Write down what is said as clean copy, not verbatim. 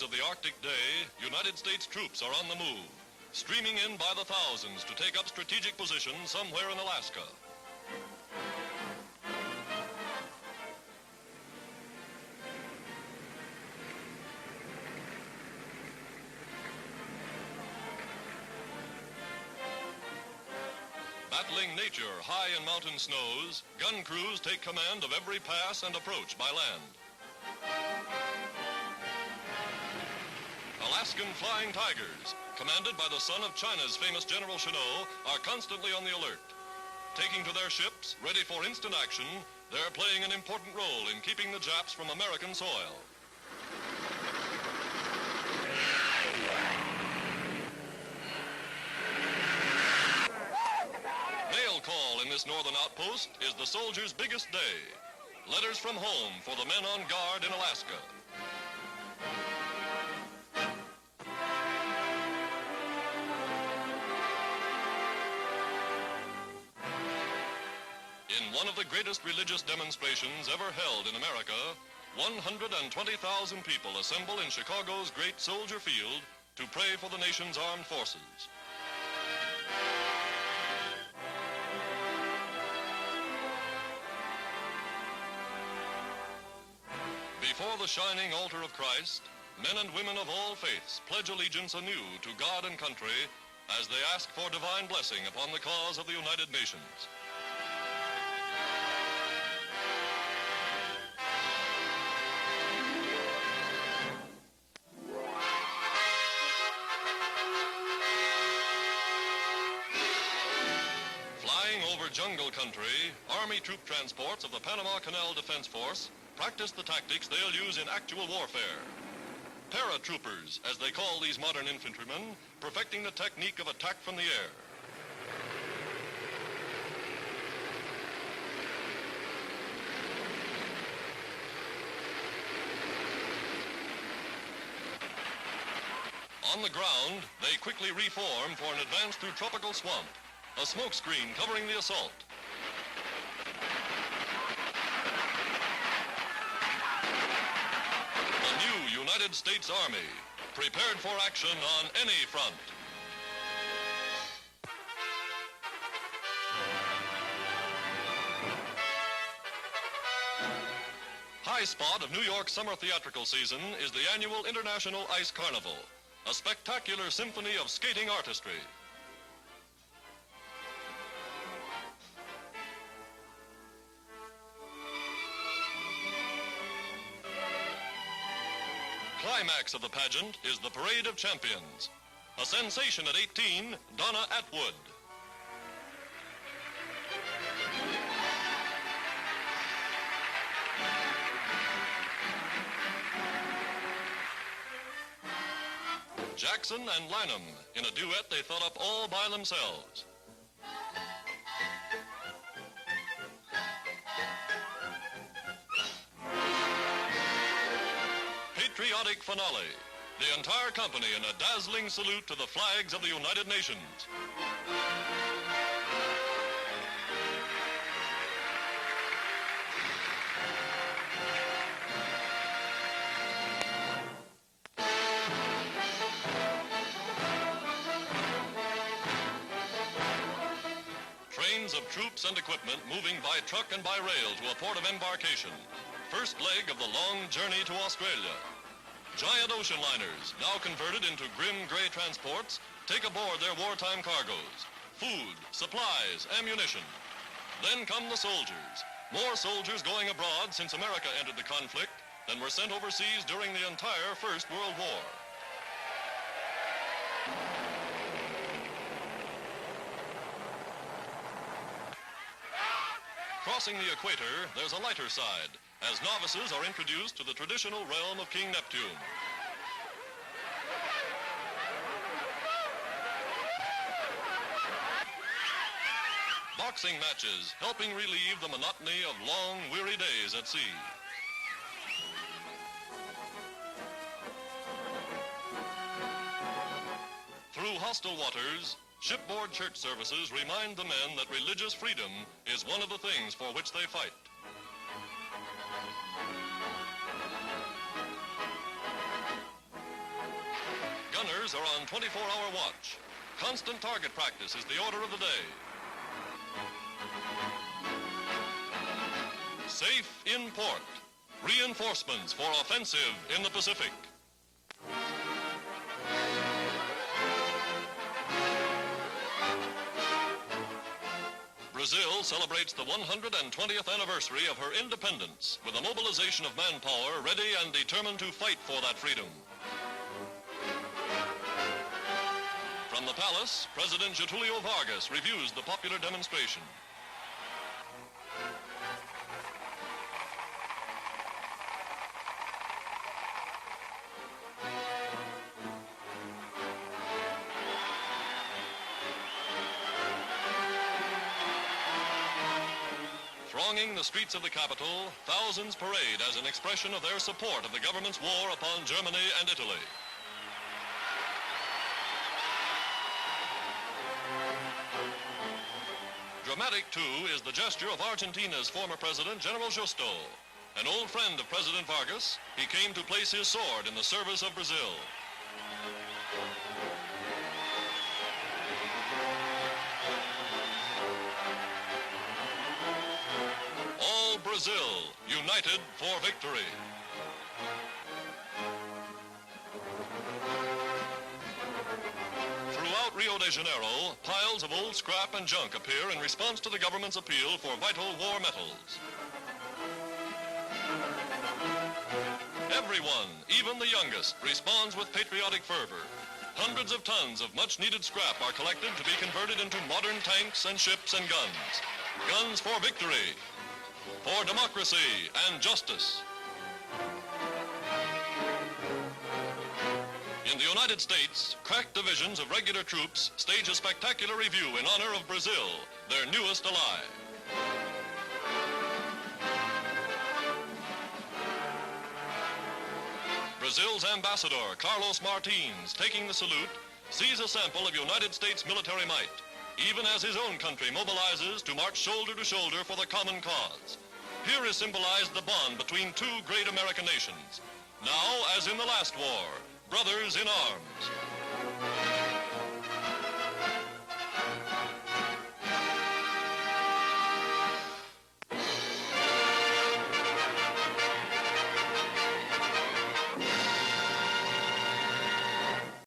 of the Arctic day, United States troops are on the move, streaming in by the thousands to take up strategic positions somewhere in Alaska. Battling nature high in mountain snows, gun crews take command of every pass and approach by land. Alaskan Flying Tigers, commanded by the son of China's famous General Chennault, are constantly on the alert. Taking to their ships, ready for instant action, they're playing an important role in keeping the Japs from American soil. Mail call in this northern outpost is the soldier's biggest day. Letters from home for the men on guard in Alaska. In one of the greatest religious demonstrations ever held in America, 120,000 people assemble in Chicago's great soldier field to pray for the nation's armed forces. Before the shining altar of Christ, men and women of all faiths pledge allegiance anew to God and country as they ask for divine blessing upon the cause of the United Nations. Flying over jungle country, Army troop transports of the Panama Canal Defense Force practice the tactics they'll use in actual warfare. Paratroopers, as they call these modern infantrymen, perfecting the technique of attack from the air. On the ground, they quickly reform for an advance through tropical swamp, a smoke screen covering the assault. United States Army, prepared for action on any front. High spot of New York's summer theatrical season is the annual International Ice Carnival, a spectacular symphony of skating artistry. Climax of the pageant is the Parade of Champions. A sensation at 18, Donna Atwood. Jackson and Lanham, in a duet they thought up all by themselves. Patriotic finale. The entire company in a dazzling salute to the flags of the United Nations. Trains of troops and equipment moving by truck and by rail to a port of embarkation. First leg of the long journey to Australia. Giant ocean liners, now converted into grim gray transports, take aboard their wartime cargoes. Food, supplies, ammunition. Then come the soldiers. More soldiers going abroad since America entered the conflict than were sent overseas during the entire First World War. Crossing the equator, there's a lighter side, as novices are introduced to the traditional realm of King Neptune. Boxing matches, helping relieve the monotony of long, weary days at sea. Through hostile waters, shipboard church services remind the men that religious freedom is one of the things for which they fight. are on 24-hour watch. Constant target practice is the order of the day. Safe in port. Reinforcements for offensive in the Pacific. Brazil celebrates the 120th anniversary of her independence with a mobilization of manpower ready and determined to fight for that freedom. From the palace, President Getulio Vargas reviews the popular demonstration. Thronging the streets of the capital, thousands parade as an expression of their support of the government's war upon Germany and Italy. Dramatic, too, is the gesture of Argentina's former president, General Justo. An old friend of President Vargas, he came to place his sword in the service of Brazil. Brazil, united for victory. Throughout Rio de Janeiro, piles of old scrap and junk appear in response to the government's appeal for vital war metals. Everyone, even the youngest, responds with patriotic fervor. Hundreds of tons of much-needed scrap are collected to be converted into modern tanks and ships and guns. Guns for victory. For democracy and justice. In the United States, crack divisions of regular troops stage a spectacular review in honor of Brazil, their newest ally. Brazil's ambassador, Carlos Martins, taking the salute, sees a sample of United States military might, even as his own country mobilizes to march shoulder to shoulder for the common cause. Here is symbolized the bond between two great American nations. Now, as in the last war, brothers in arms.